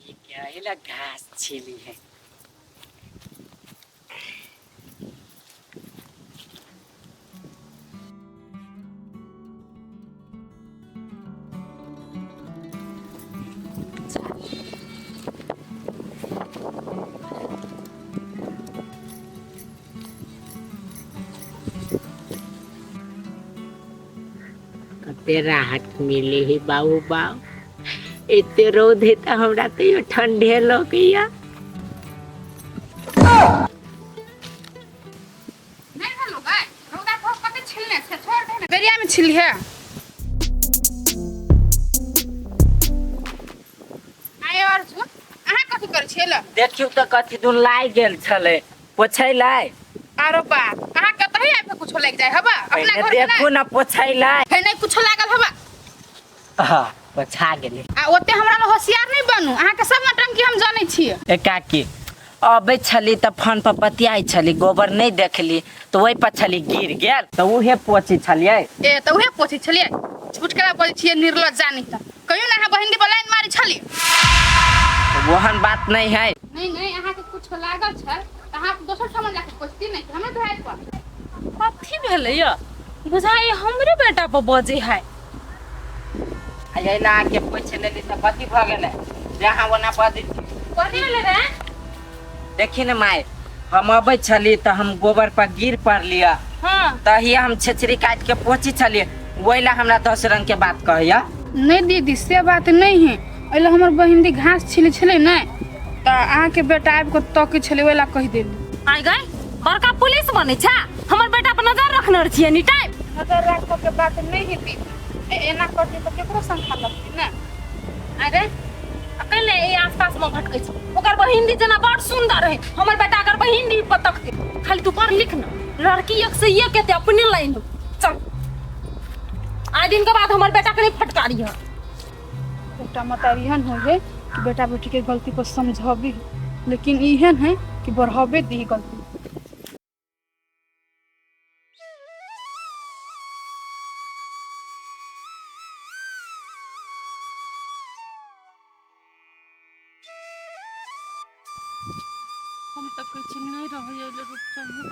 ये क्या है घास छिली है। कते राहत मिली ही बाबू बाऊ। इतने रोद है तो हमरा तो ये ठंडे लगिया। नहीं हेलो गाय रोदा को कते छिलने से छोड़ दे ना बेरिया में छिली है। आय और सु अहा कथि कर छिल देखियो तो कथि दुन लाई गेल छले पोछैलाई। आरो बा अहा कतही आइ पे कुछ लग जाय हबा अपना घर देखो ना पोछैलाई है नहीं कुछ लागल हबा। हां पोछा गेले। आ ओते हमरा ल होशियार नहीं बनू अहा के सब नटंकी हम जानै छियै। ए काकी अबे छली त फोन पर बतियाई छली गोबर नहीं देखली तो वही पर छली गिर गेल तो उहे पोछी छलिए। ए त उहे पोछी छलिए झूठ करा बोलै छियै निर्लज जानी त कहियो ना अहा बहिन दी बलाइन मारी छली। वहन बात नहीं है। नहीं नहीं अहा के कुछ लागल छ त अहा दोसर सामान जाके पोछती नहीं हमें धोए पर कथी भेलै य बुझाई हमरे बेटा पर बजे है। अइला के पोछ लेली त कथि भ गेलै जहां वना बदी कथी भेलै रे देखी न माय हम अबै छली त हम गोबर पर गिर पड़लिया। हां तही हम छेछरी काट के पोछी छली ओइला हमरा 10 रंग के बात कहया। नहीं दीदी से बात नहीं है अइला हमर बहिन दी घास छिले छले न त अहा के बेटा आब के तके छले ओइला कह देली। आइ गई बड़का पुलिस बनै छा हमर बेटा पर नजर रखने छियै नी टाइम। नजर राखो के बात नहीं है दीदी एना करती तो केकरो संखा लगती न। अरे अकेले ए आसपास में भटकै छ ओकर बहिन दी जना बड़ सुंदर है हमर बेटा अगर बहिन दी पतकते खाली तू पढ़ लिख न लड़की एक से एक के अपने लाइन चल। आज दिन के बाद हमर बेटा के नहीं फटकारी है। बेटा मतरियन हो गए कि बेटा बेटी के गलती को समझाबी लेकिन इहन है कि बढ़ावे दी गलती। हम तक कुछ नहीं रह ये रुक चाहिए।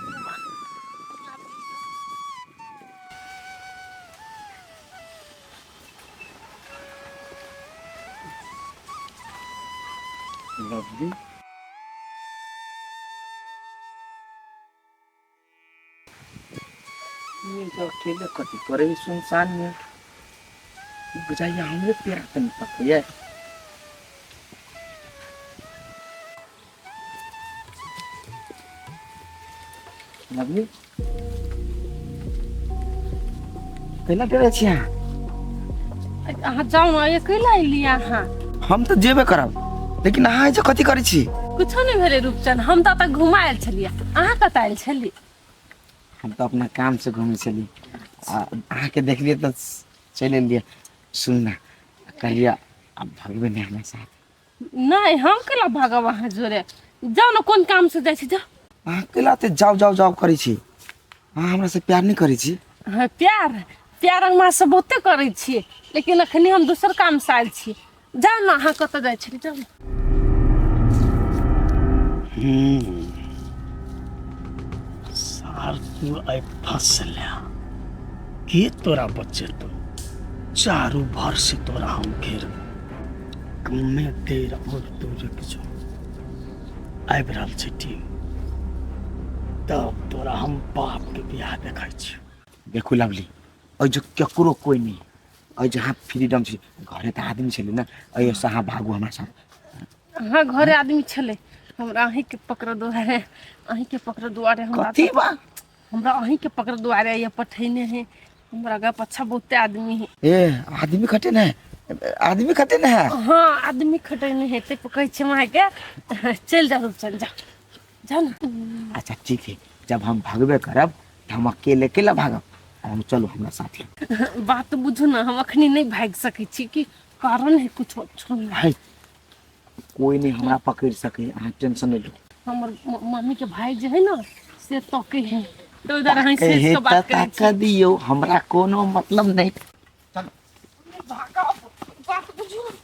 लवली ये जो अकेले कथी करे सुनसान में बुझाइए हमरे पेड़ तन पकड़िए। लवली केना करे छिया अहाँ जाऊ न अकेला लिया हां हम तो जेबे करब लेकिन अहाँ जो कथी करे छी। कुछो नहीं भेले रूपचंद हम त तक घुमाएल छलिए अहाँ कत आइल छली। हम तो अपना काम से घूमे चली अहाँ के देख लिए तो चले लिए सुनना कहलिए अब भगवे नहीं हमारे साथ। नहीं हम केला भागब अहाँ जोरे जाऊ न कोन काम से जाय छी जा। अहाँ केला ते जाओ जाओ जाओ करे छी अहाँ हमरा से प्यार नहीं करे छी। हाँ प्यार प्यार हमरा से बहुते करे छी लेकिन अखनी हम दूसर काम से आइल छी जाऊ न अहाँ कत जाय छी जाऊ। सार तू आई फसला के तोरा बच्चे तो चारू भर से तोरा हम घेर कमे देर और तू रुक जो आबि रहल छै टीम तब तोरा हम बाप के बियाह देखै छी। देखू लवली और जो केकरो कोई नहीं और जहाँ फ्रीडम छी घरे त आदमी छले ना अय सहा भागू हमरा साथ। हाँ घरे आदमी छले हमरा अहीं के पकड़ दुआरे अहीं के पकड़ दुआरे कथी बा हमरा अहीं के पकड़ दुआरे ये पठैने है हमरा गा पछा बहुते आदमी है। ए आदमी खटे ना आदमी खटे ना हाँ आदमी खटैने है ते कहै छै माय के चल जा चल जा जा ना। अच्छा ठीक है जब हम भागबे करब त हम अकेले केला भागब हम चलो हमरा साथ। बात बुझू ना हम अखनी नहीं भाग सकै छी कि कारण है कुछ छोड़ भाई कोई नहीं हमरा पकड़ सके अहाँ टेंशन नहीं लो। हमर मम्मी के भाई जे है ना से तके है तो इधर हम से बात करे छी दियो हमरा कोनो मतलब नहीं। भागा बात बुझू हम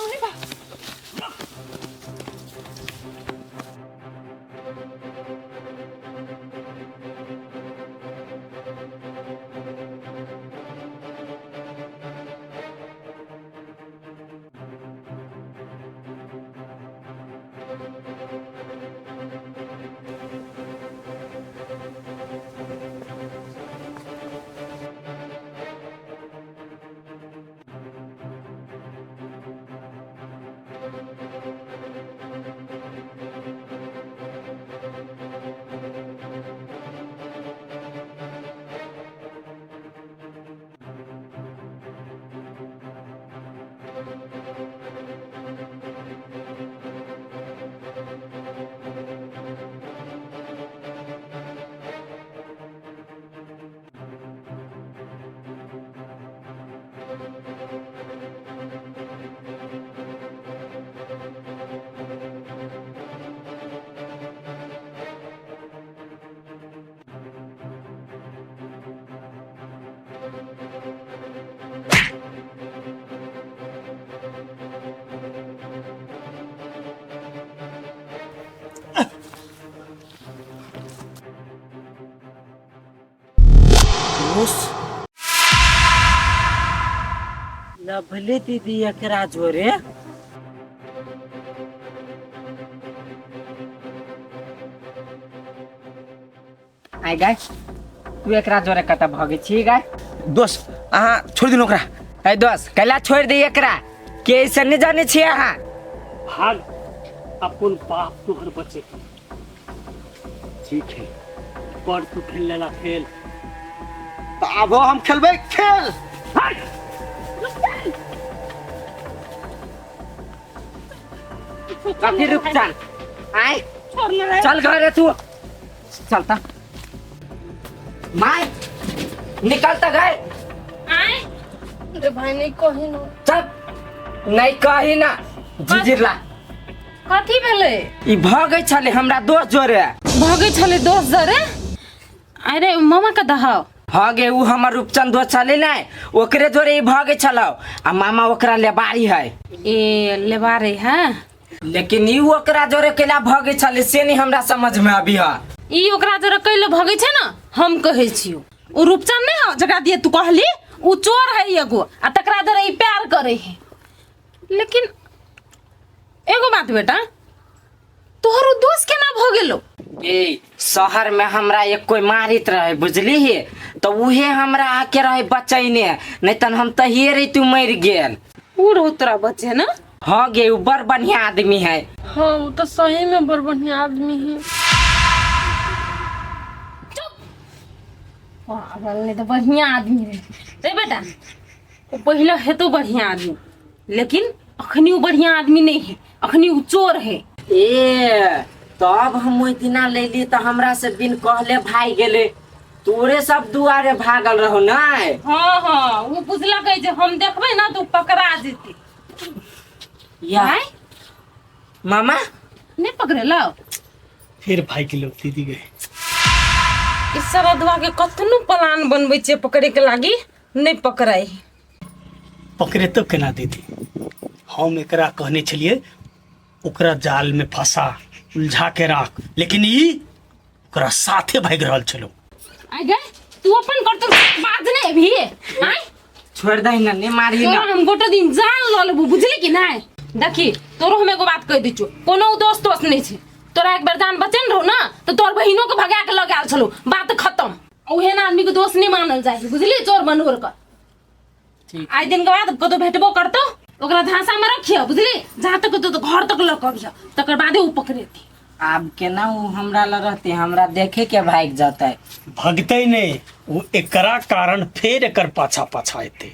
नहीं भाग लभले दीदी एकरा जोरे आइ गाय तू एकरा जोरे कत भगे छी गाय दोस्त अहाँ छोड़ दिनु ओकरा। है दोस्त कैला छोड़ दी एकरा के ऐसे नहीं जाने छी अहाँ भाग अपन बाप तोहर बचे। ठीक है पर तू खेल लेला खेल। तो अब हम खेलबे खेल। काफी रुक चल आए चल घरे तू चलता माय निकलता गए आए अरे भाई नहीं कही ना चल नहीं कही ना जिजिरला कथी भेले ई भगे छले हमरा दोस्त जोरे भगे छले दोस्त जरे अरे मामा का दहाव भगे उ हमर रूपचंद दोस्त छले नै ओकरे जोरे ई भगे छलौ आ मामा ओकरा लेबारी है ए लेबारे है लेकिन ई ओकरा जोरे केला भगे छले से नहीं हमरा समझ में आबी है ई ओकरा जरा कैले भगे छै ना हम कहै छियो उ रूपचंद नहीं हो जकरा दिए तू कहली उ चोर है एगो आ तकरा जरा ई प्यार करे है। लेकिन एगो बात बेटा तोहर दोस्त केना भ गेलो ए शहर में हमरा एक कोई मारित रहे बुझली ही तो उहे हमरा आके रहे बचैने नहीं तन हम तहिए रही तू मर गेल उ रहो तोरा बच्चे ना। हाँ गे उ बड़ बढ़िया आदमी है। हाँ वो तो सही में बड़ बढ़िया आदमी है। पागल नहीं तो बढ़िया आदमी है रे बेटा वो पहले है तो बढ़िया आदमी लेकिन अखनी वो बढ़िया आदमी नहीं है अखनी वो चोर है। ए तब हम ओइ दिना लेली तो हमरा से बिन कहले भाग गेले तोरे सब दुआरे भागल रहो ना। हाँ हाँ वो बुझला कहे जे हम देखबे ना तो पकड़ा जेते यार मामा नहीं पकड़े लो फिर भाई के लोग दीदी गए। इस सरदवा के कतनो प्लान बनबै छे पकड़े के लागी नहीं पकड़ाई पकड़े तो केना दीदी हम एकरा कहने छलिए ओकरा जाल में फंसा उलझा के राख लेकिन ई ओकरा साथे भाग रहल छलो। आ गए तू अपन करतो बात नहीं भी आय छोड़ दही ना नहीं मारी ना हम गोटे दिन जान ल लेबू बुझली कि नहीं। देखी तोरो हम एगो बात कह दी कोनो दोस्त नहीं छे तोरा एक बार जान बचन रहो ना तो तोर बहिनो के भगा के लगे आल छलो बात खत्म ओहेन आदमी के दोस्त नहीं मानल जाय बुझली चोर बनोर कर। ठीक आज दिन के बाद कतो भेटबो करतो ओकरा धासा में रखियो बुझली जहां तक तो घर तक ल कब जा तकर बादे उ पकड़ेती। अब केना उ हमरा ल रहते हमरा देखे के भाग जाता भगते नहीं वो एकरा कारण फिर एकर पाछा पाछा एते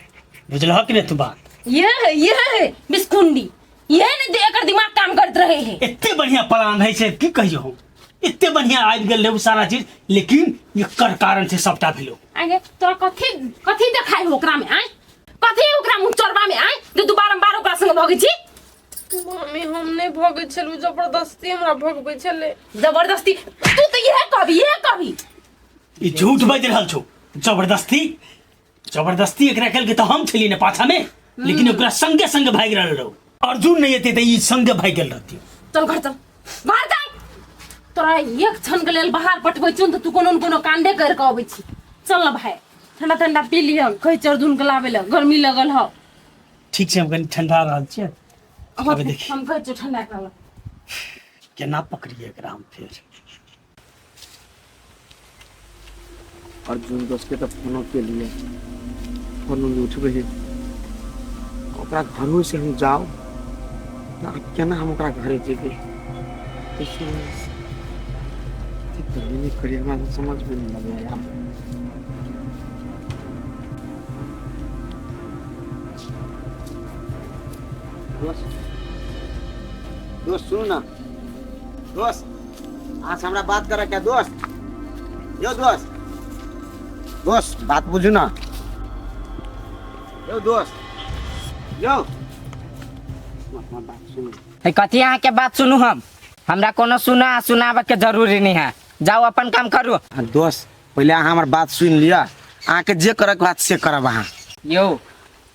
बुझलह कि नहीं तू बात। ये बिस्कुंडी ये नहीं एकर दिमाग काम करत रहे है। इतने बढ़िया प्लान है से की कहियो हम इतने बढ़िया आबि गेल रहू सारा चीज लेकिन एकर कारण से सबटा भेलो। आगे तोरा कथी कथी देखाई हो ओकरा में आय कथी ओकरा मुंह चोरबा में आय जे तू बारंबार ओकरा संग भगै छी। मम्मी हम नहीं भगे छलू जबरदस्ती हमरा भगबै छले जबरदस्ती तू तो ये कभी ई झूठ बाज रहल छौ। जबरदस्ती जबरदस्ती एकरा केल के तो हम छली ने पाछा में लेकिन ओकरा संगे संगे भाग रहल रहू अर्जुन नहीं एते त ई संगे भाग गेल रहती। चल घर चल तोरा एक क्षण के लेल बाहर पटबै छी त तू कोनो कांडे कर के अबै छी। चल न भाई ठंडा ठंडा पी लियो कहि अर्जुन के लावे ले गर्मी लगल हो। ठीक छै हम कनी ठंडा रहल छी। अबे देखी हम कहि ठंडा कर केना पकड़िए एकरा हम फिर। अर्जुन दोस्त के तो फोनो के लिए फोन नहीं उठबे है। ओकरा घरों से हम जाओ ना, केना हम ओकरा घरे जेबे? नहीं करिए, हमरा तो समझ में नहीं लगे यार। दोस्त सुनो ना दोस्त, आज हमरा बात करे क्या दोस्त? यो दोस्त, दोस्त बात बुझू ना। यो दोस्त, यो बात सुनो। कथी अहाँ के बात सुनू? हमरा कोनो सुनावे के जरूरी नहीं है। जाओ अपन काम करू। दोस्त पहले अहाँ हमार बात सुन लिया, अहाँ के जे करे के बात से करब। अहाँ यो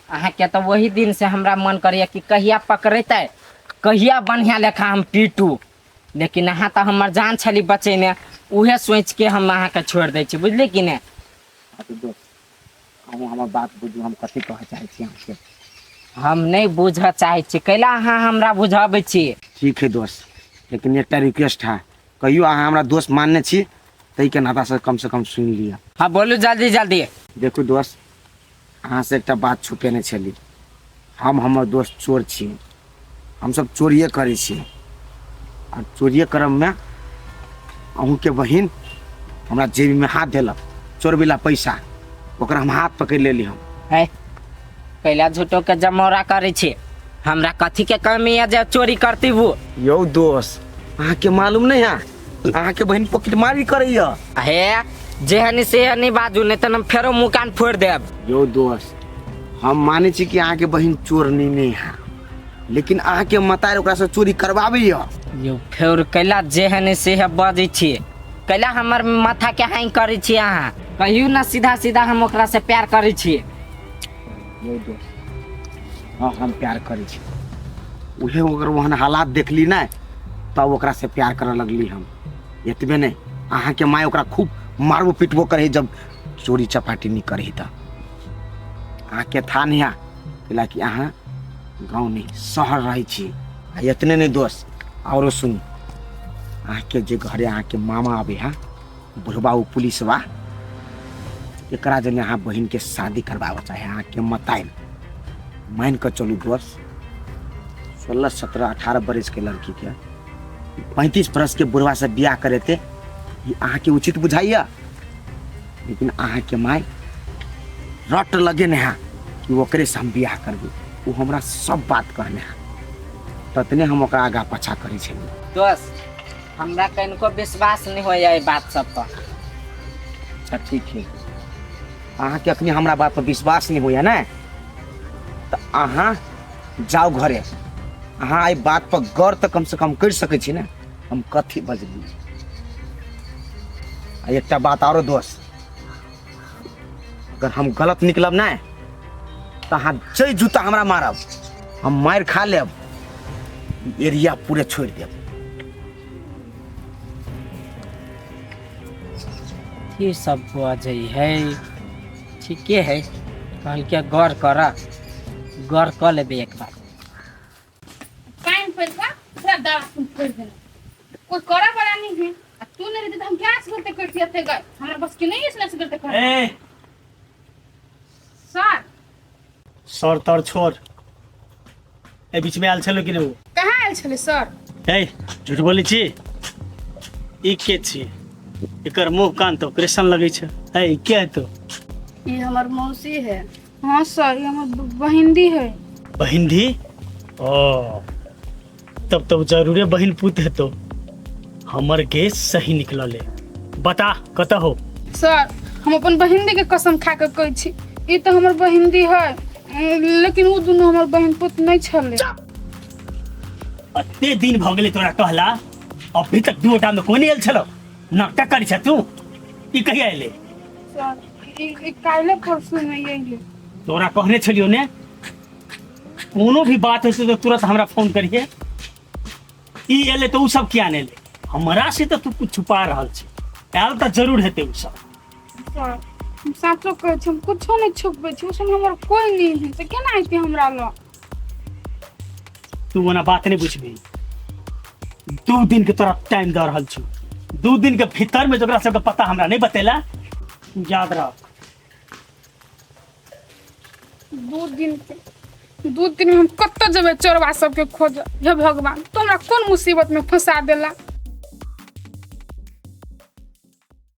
अहाँ के तो वही दिन से हमरा मन करिए कि कहिया पकड़ेते, कहिया बढ़िया लेखा हम पीटू, लेकिन अहाँ तो हमर जान छली बचेने, उहे सोच के हम अहाँ के छोड़ दै छी, बुझली कि ने? दोस्त हम हमार बात बुझू, हम कथी कहे चाहे छी अहाँके। हम नहीं बुझ चाहे छी, कैला अहाँ हमरा बुझाबै छी? ठीक है दोस्त, लेकिन एक रिक्वेस्ट है, कहियो अहाँ हमरा दोस्त मानने छी तई के नाता से कम सुन लिया। हाँ बोलू जल्दी जल्दी। देखो दोस्त, अहाँ से एक बात छुपेने छली। हम हमर दोस्त चोर छी, हम सब चोरिए करे छी, और चोरिए करम में अहूँ के बहिन हमरा जेबी में हाथ देलक, चोर वाला पैसा, ओकरा हम हाथ पकड़ लेली। हम है कैला झूठो के जमौरा करे छी, हमरा कथी के कमी है जे चोरी करती वो? यो दोस्त, अहाँ के मालूम नहीं है, अहाँ के बहिन पॉकेट मारी करैया। हे जेहनी सेहनी बाजू, नहीं तो हम फेरो मुँह कान फोड़ देब। यो दोस्त, हम माने छी कि अहाँ के बहिन चोर नहीं है, लेकिन अहाँ के मतार ओकरा से चोरी करवाबे। यो फेर कैला जेहनी सेह बाजै छी, कैला हमर माथा के हाई करे छी? अहाँ कहियो ना सीधा सीधा हम ओकरा से प्यार करे छी। यो दोस्त, हाँ हम प्यार करे छी, उहे अगर वहन हालात देखली ना तब ओकरा से प्यार करे लगली। हम एतबे नहीं, अहाँ के माय ओकरा खूब मारबो पिटबो करे जब चोरी चपाटी नहीं करे त। अहाँ के था नहीं है, कि अहाँ गाँव नहीं शहर रहे छी। इतने नहीं दोस्त, और सुनी, अहाँ के जे घरे अहाँ के मामा आवे है, बुढ़वा वो पुलिस बा, एकरा जने अहाँ बहिन के शादी करवावा चाहे अहाँ के मताइल। मान कर चलू दोस्त, 16, 17, 18 बरस के लड़की के 35 बरस के बुढ़वा से ब्याह करे थे, ये अहाँ के उचित बुझाइया? लेकिन अहाँ के माय रट लगे ने है कि ओकरे से हम ब्याह करबू, वो हमरा सब बात कहने है, ततने हम ओकरा आगा पछा करे छे। दोस्त हमरा कनको विश्वास नहीं हो ये बात सब पर। अच्छा ठीक है, अहाँ के अखनी हमरा बात पर विश्वास नहीं होया ना, तो अहाँ जाओ घरे, अहाँ आई बात पर गौर तो कम से कम कर सके छी ना हम कथी बजली। एक बात और दोस्त, अगर हम गलत निकलब ना तो अहाँ जय जूता हमरा मारब, हम मार खा लेब, एरिया पूरे छोड़ देब। ये सब बाजे है, ठीके है, कल के गौर कर लेबे एक बार। कान पर का पूरा दावा सुन कर देना, कोई करा बड़ा नहीं है। तू नहीं रहती तो हम क्या से करते करती थे गए, हमारा बस की नहीं इसलिए से करते कर। ए सर सर तर छोड़, ए बीच में आयल छलो कि नहीं? कहाँ आयल छले सर? ए झूठ बोली छी, ई के छी? एकर मुंह कान तो कृष्ण लगे छे। ए के है तो? ये हमार मौसी है। हाँ सर, ये हमार बहिंदी है। बहिंदी? ओ तब तो जरूरे बहिन पुत है। तो हमर गेस सही निकलले। बता कत हो? सर हम अपन बहिंदी के कसम खा के कहै छी, ई तो हमर बहिंदी है, लेकिन वो दोनों हमर बहन पुत नहीं छले। अते दिन भ गेले तोरा कहला, अभी तक दूटा में कोनी आयल छलो? नाटक करी छ तू? ई कहिया आइले? सर ई काल्हि परसों में आइले। तोरा कहने छलियो ने, कोनो भी बात होते तो तुरंत हमरा फोन करिए। ई एले तो उ सब किया ने ले? हमरा से तो तू कुछ छुपा रहल छी। आयल तो जरूर हेते उ सब। सर हम साचो कहै छी, हम कुछो नहीं छुपबै छी, उसमें हमर कोई नहीं है, तो केना आइते हमरा ल? तू ओना बात नहीं बुझबी, 2 दिन के तोरा टाइम दे रहल छु। 2 दिन के भीतर में जोकरा सबके पता हमरा नहीं बतेला, याद रख। 2 दिन में हम कत्ता जेबे चोरवा सबके खोज। हे भगवान, तो हमरा कौन मुसीबत में फंसा देला।